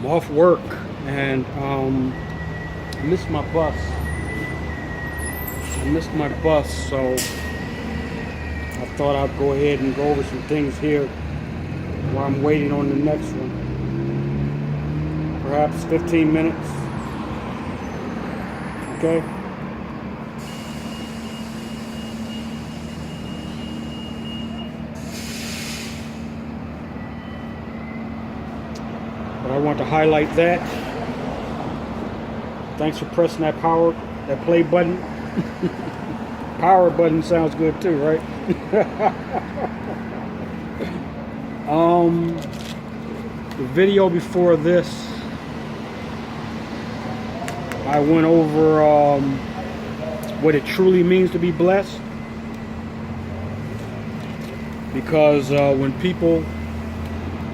I'm off work and I missed my bus. So I thought I'd go ahead and go over some things here while I'm waiting on the next one. Perhaps 15 minutes. Okay? But I want to highlight that. Thanks for pressing that play button. Power button sounds good too, right? The video before this, I went over what it truly means to be blessed. Because when people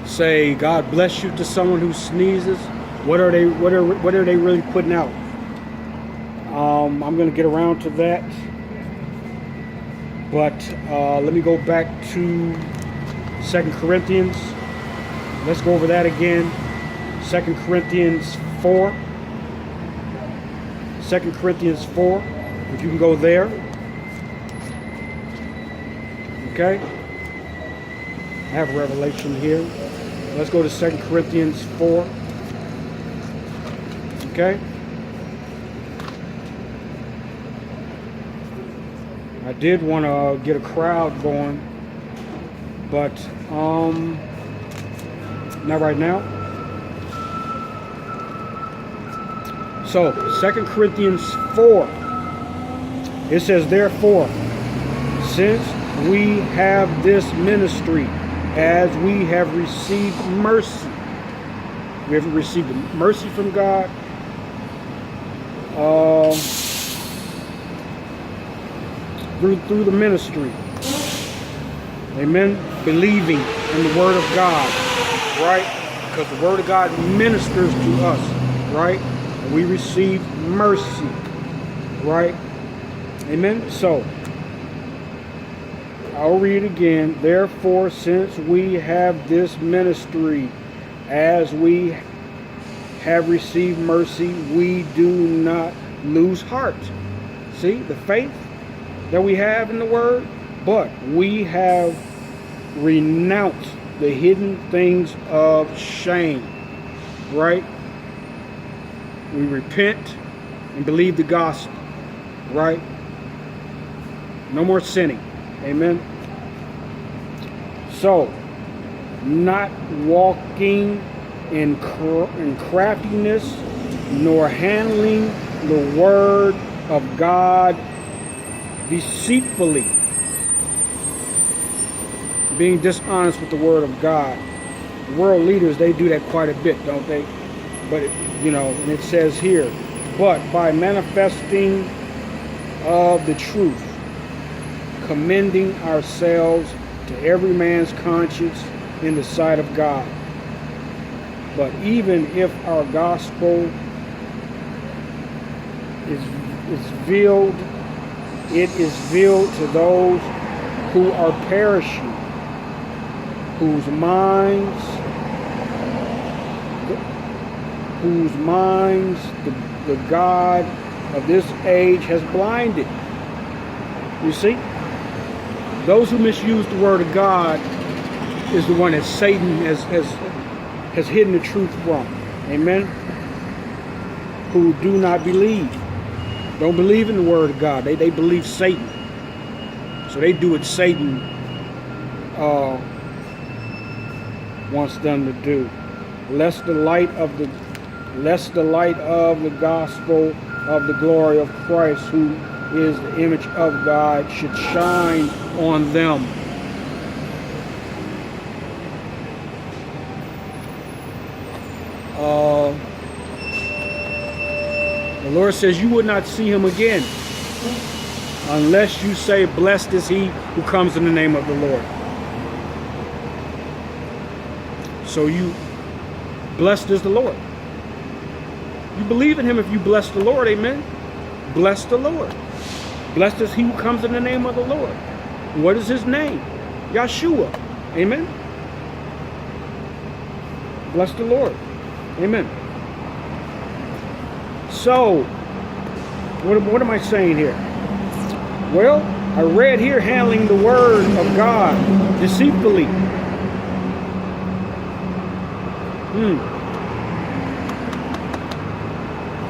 say God bless you to someone who sneezes, what are they really putting out? I'm going to get around to that, but let me go back to 2 Corinthians. Let's go over that again. 2 Corinthians 4. 2 Corinthians 4. If you can go there. Okay. I have a revelation here. Let's go to 2 Corinthians 4. Okay. I did want to get a crowd going, but not right now. So 2 Corinthians 4, it says, therefore, since we have this ministry, as we have received mercy, we have received mercy from God, through the ministry, amen, believing in the word of God, right? Because the word of God ministers to us, right? And we receive mercy, right? Amen. So I'll read again. Therefore, since we have this ministry, as we have received mercy, we do not lose heart. See the faith that we have in the word, but we have renounced the hidden things of shame, right? We repent and believe the gospel, right? No more sinning, amen. So, not walking in craftiness, nor handling the word of God deceitfully, being dishonest with the word of God. World leaders, they do that quite a bit, don't they? But and it says here, but by manifesting of the truth, commending ourselves to every man's conscience in the sight of God. But even if our gospel is veiled, it is veiled to those who are perishing, whose minds the God of this age has blinded. You see? Those who misuse the word of God is the one that Satan has hidden the truth from. Amen? Who do not believe. Don't believe in the word of God. They believe Satan. So they do what Satan wants them to do. Lest the light of the gospel of the glory of Christ, who is the image of God, should shine on them. The Lord says you would not see him again unless you say, blessed is he who comes in the name of the Lord. So you, blessed is the Lord. You believe in him if you bless the Lord, amen? Bless the Lord. Blessed is he who comes in the name of the Lord. What is his name? Yeshua. Amen? Bless the Lord. Amen. So, what am I saying here? Well, I read here handling the word of God deceitfully.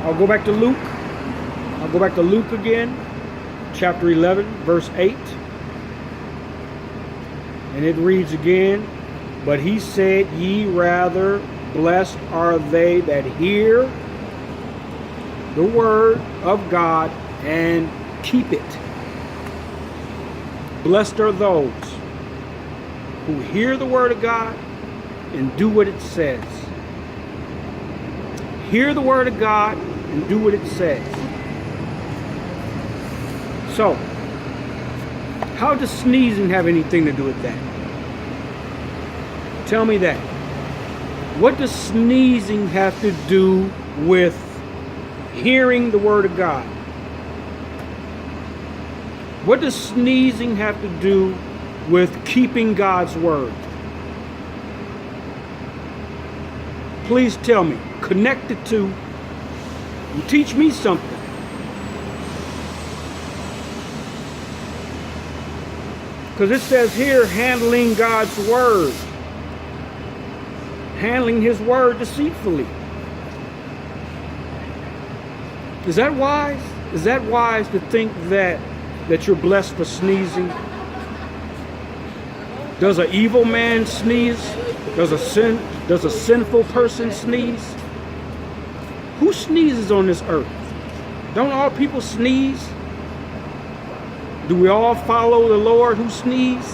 I'll go back to Luke. I'll go back to Luke again, chapter 11, verse 8. And it reads again, but he said, ye rather, blessed are they that hear the word of God and keep it. Blessed are those who hear the word of God and do what it says. Hear the word of God and do what it says. So, how does sneezing have anything to do with that? Tell me that. What does sneezing have to do with hearing the word of God? What does sneezing have to do with keeping God's word? Please tell me. Connect it to, and teach me something. Because it says here, handling God's word. Handling his word deceitfully. Is that wise? Is that wise to think that you're blessed for sneezing? Does an evil man sneeze? Does a sinful person sneeze? Who sneezes on this earth? Don't all people sneeze? Do we all follow the Lord who sneeze?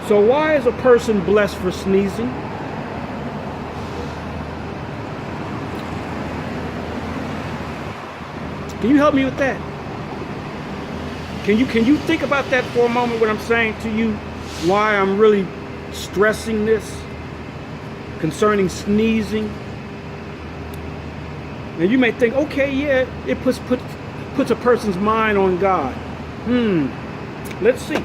So why is a person blessed for sneezing? Can you help me with that? Can you think about that for a moment when I'm saying to you why I'm really stressing this concerning sneezing? And you may think, okay, yeah, it puts a person's mind on God. Let's see.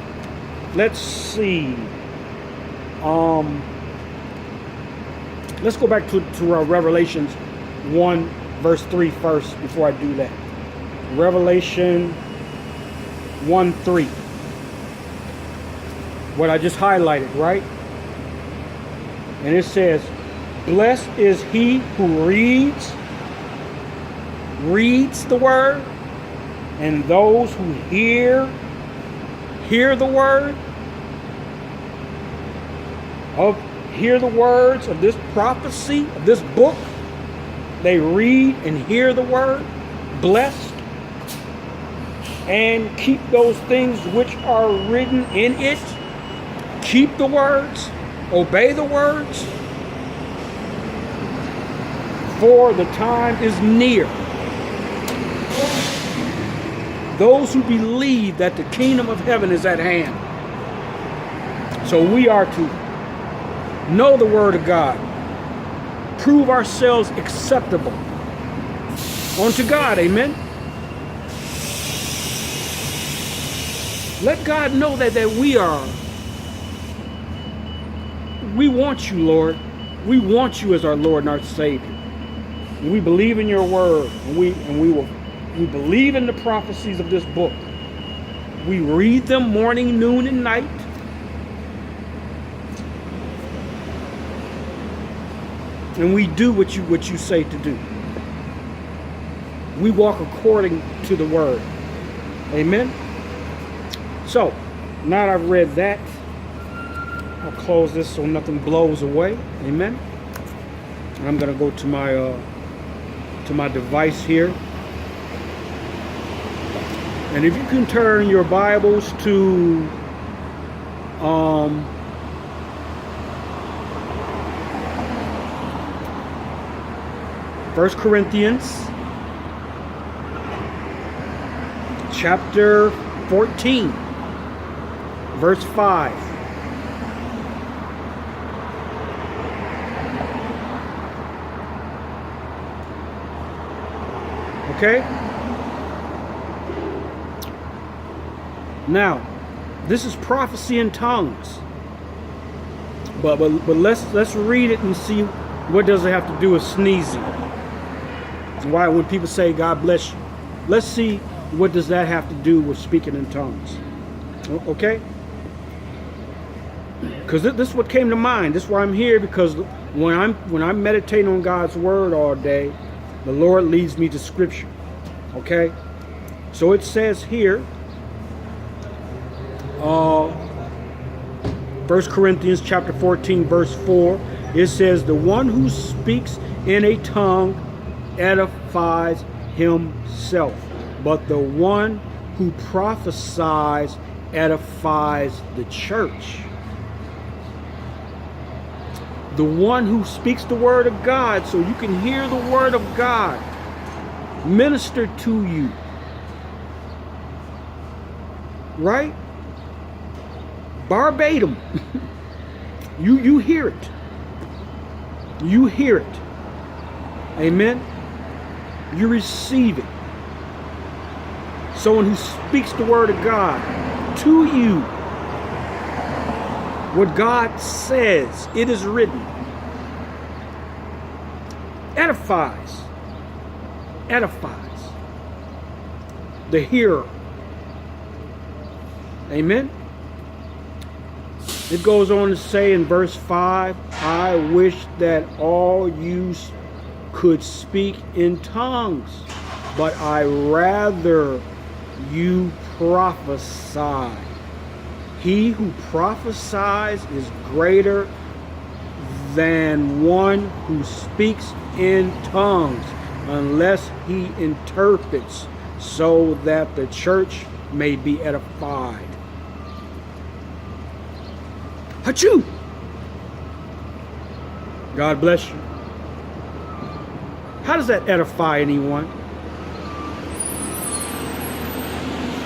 Let's go back to Revelations 1 verse 3 first before I do that. Revelation 1:3. What I just highlighted, right? And it says, blessed is he who reads the word, and those who hear the word, hear the words of this prophecy, of this book. They read and hear the word, blessed, and keep those things which are written in it. Keep the words, obey the words, for the time is near. Those who believe that the kingdom of heaven is at hand. So we are to know the word of God, prove ourselves acceptable unto God, amen. Let God know that we want you, Lord. We want you as our Lord and our Savior. And we believe in your word, and we believe in the prophecies of this book. We read them morning, noon, and night. And we do what you say to do. We walk according to the word. Amen. So, now that I've read that, I'll close this so nothing blows away. Amen. And I'm going to go to my device here. And if you can turn your Bibles to 1 Corinthians chapter 14, verse 5. Okay? Now, this is prophecy in tongues. But let's read it and see What does it have to do with sneezing? Why, when people say God bless you, let's see what does that have to do with speaking in tongues. Okay? Because this is what came to mind. This is why I'm here, because when I'm meditating on God's word all day, the Lord leads me to scripture. Okay? So it says here, 1 Corinthians chapter 14 verse 4, it says, the one who speaks in a tongue edifies himself, but the one who prophesies edifies the church. The one who speaks the word of God, so you can hear the word of God minister to you. Right? Verbatim. You hear it. You hear it. Amen. You receive it. Someone who speaks the word of God to you. What God says, it is written. Edifies. Edifies the hearer. Amen. It goes on to say in verse 5, I wish that all you could speak in tongues, but I rather you prophesy. He who prophesies is greater than one who speaks in tongues, unless he interprets, so that the church may be edified. Achoo! God bless you. How does that edify anyone?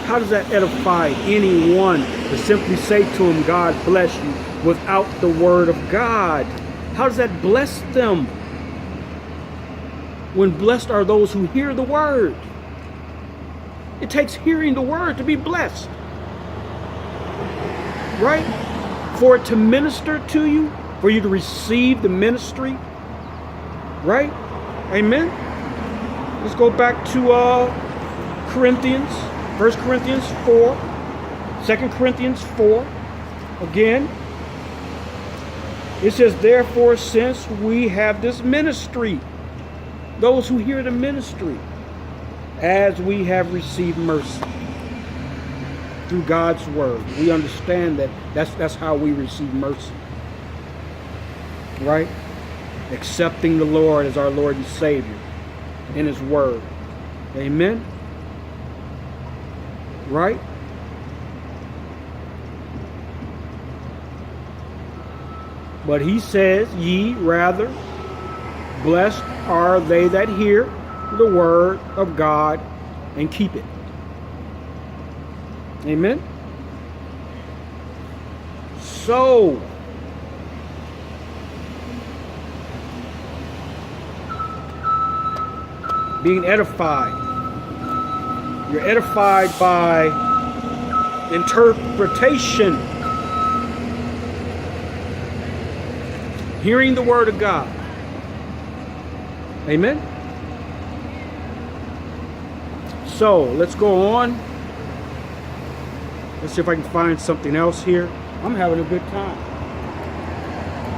How does that edify anyone to simply say to him, God bless you, without the word of God? How does that bless them? When blessed are those who hear the word. It takes hearing the word to be blessed. Right? For it to minister to you, for you to receive the ministry. Right? Amen? Let's go back to Corinthians. 1 Corinthians 4. 2 Corinthians 4. Again. It says, therefore, since we have this ministry, those who hear the ministry, as we have received mercy through God's word, we understand that that's how we receive mercy. Right? Accepting the Lord as our Lord and Savior in his word. Amen? Right? But he says, ye rather, blessed are they that hear the word of God and keep it. Amen? So, being edified. You're edified by interpretation. Hearing the word of God. Amen? So, let's go on. Let's see if I can find something else here. I'm having a good time.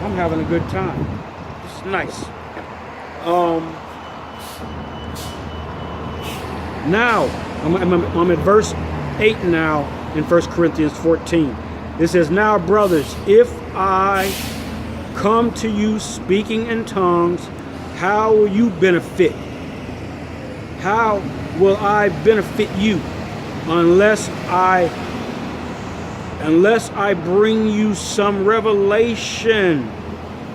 I'm having a good time. It's nice. Now, I'm at verse 8 now in 1 Corinthians 14. It says, now, brothers, if I come to you speaking in tongues, how will you benefit? How will I benefit you unless I bring you some revelation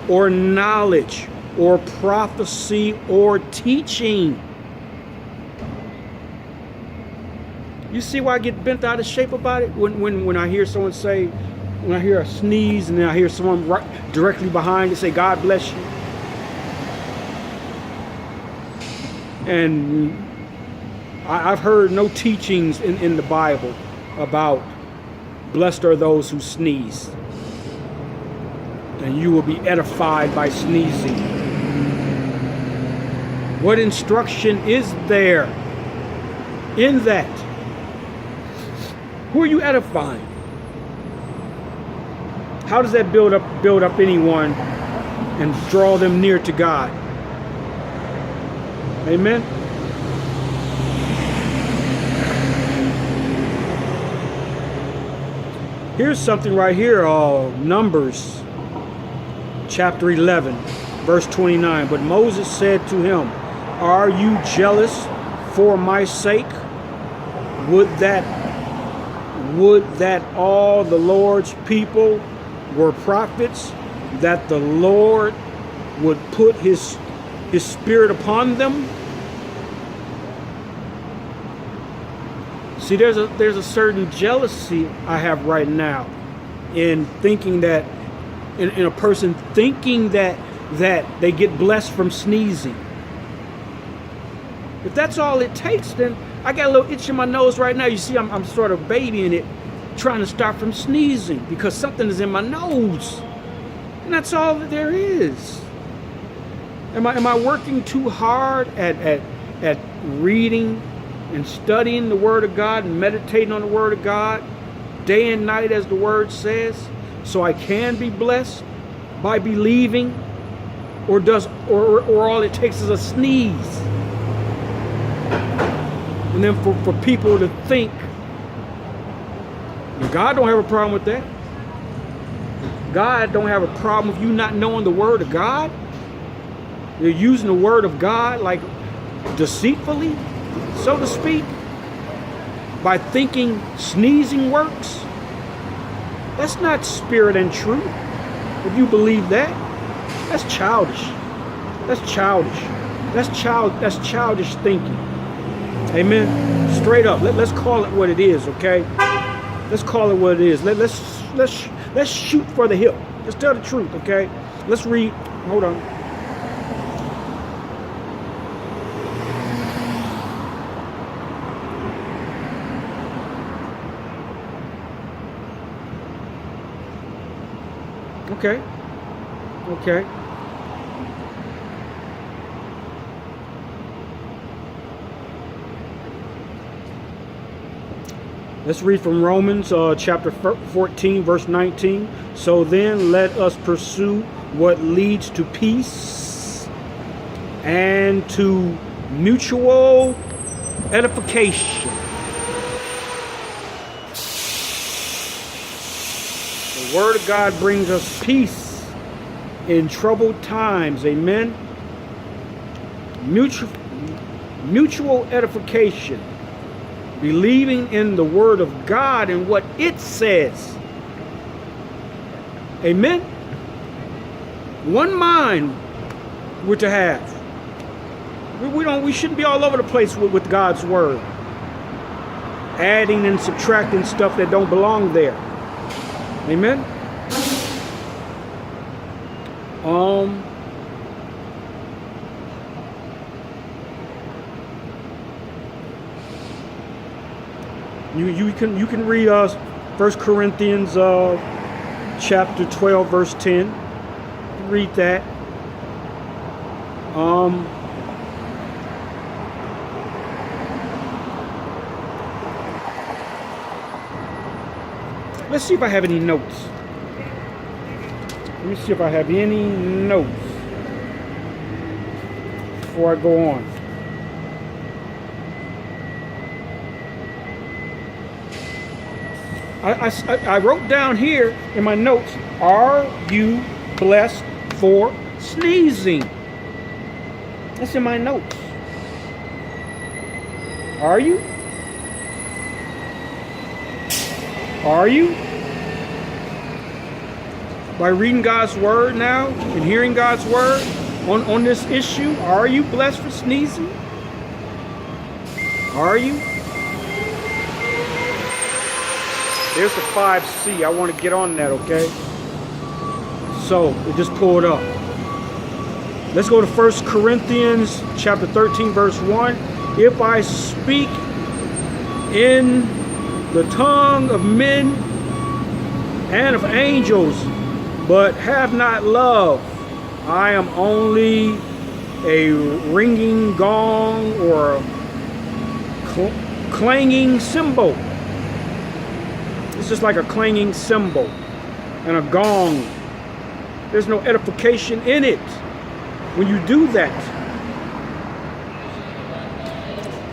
or knowledge or prophecy or teaching? You see why I get bent out of shape about it? When I hear someone say, when I hear a sneeze and then I hear someone right directly behind it say, God bless you. And I've heard no teachings in the Bible about blessed are those who sneeze. And you will be edified by sneezing. What instruction is there in that? Who are you edifying? How does that build up anyone and draw them near to God? Amen. Here's something right here, Numbers chapter 11, verse 29. But Moses said to him, "Are you jealous for my sake? Would that all the Lord's people were prophets, that the Lord would put his spirit upon them?" See, there's a certain jealousy I have right now in thinking that, in a person thinking that they get blessed from sneezing. If that's all it takes, then I got a little itch in my nose right now. You see, I'm sort of babying it, trying to stop from sneezing because something is in my nose, and that's all that there is. Am I working too hard at reading and studying the Word of God and meditating on the Word of God day and night, as the Word says, so I can be blessed by believing? Or all it takes is a sneeze? And then for people to think, God don't have a problem with that. God don't have a problem with you not knowing the Word of God. You're using the Word of God like deceitfully, so to speak, by thinking sneezing works. That's not spirit and truth. If you believe that, that's childish. That's childish. That's childish thinking. Amen. Straight up. Let's call it what it is, okay? Let's call it what it is. Let's shoot for the hip. Let's tell the truth, okay? Let's read. Hold on. Okay. Let's read from Romans chapter 14, verse 19. So then let us pursue what leads to peace and to mutual edification. The Word of God brings us peace in troubled times. Amen. Mutual edification. Believing in the Word of God and what it says. Amen. One mind we're to have. We shouldn't be all over the place with God's Word, adding and subtracting stuff that don't belong there. Amen. You can read 1 Corinthians chapter 12, verse 10. Read that. Let's see if I have any notes. Let me see if I have any notes before I go on. I wrote down here in my notes, are you blessed for sneezing? That's in my notes. Are you? Are you? By reading God's Word now and hearing God's Word on this issue, are you blessed for sneezing? Are you? There's the 5C. I want to get on that, okay? So, it just pulled up. Let's go to 1 Corinthians chapter 13, verse 1. If I speak in the tongue of men and of angels, but have not love, I am only a ringing gong or a clanging cymbal. It's just like a clanging cymbal and a gong. There's no edification in it when you do that.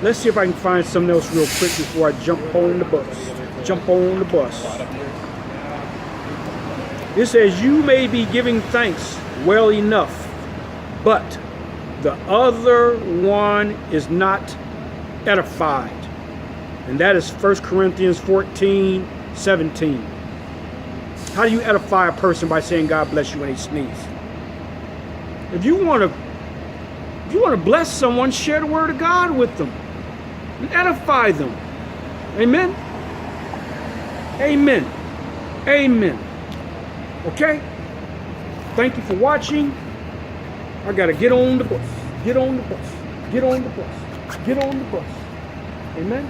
Let's see if I can find something else real quick before I jump on the bus. Jump on the bus. It says, you may be giving thanks well enough, but the other one is not edified. And that is 1 Corinthians 14:17. How do you edify a person? By saying God bless you when they sneeze. If you want to bless someone, share the word of God with them and edify them. Amen. Amen. Amen. Okay? Thank you for watching. I gotta get on the bus. Get on the bus. Get on the bus. Get on the bus. Amen.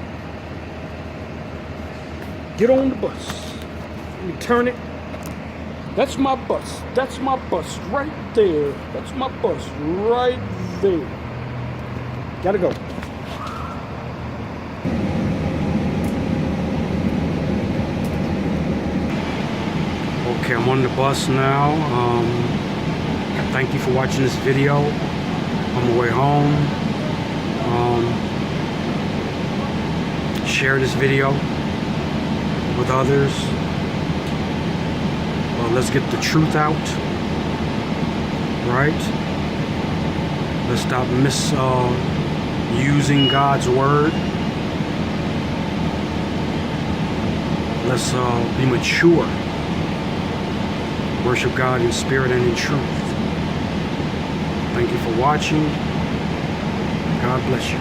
Get on the bus. Let me turn it. That's my bus. That's my bus right there. That's my bus right there. Gotta go. Okay, I'm on the bus now. Thank you for watching this video. On my way home. Share this video with others. Let's get the truth out, right? Let's stop misusing God's word. Let's be mature. Worship God in spirit and in truth. Thank you for watching. God bless you.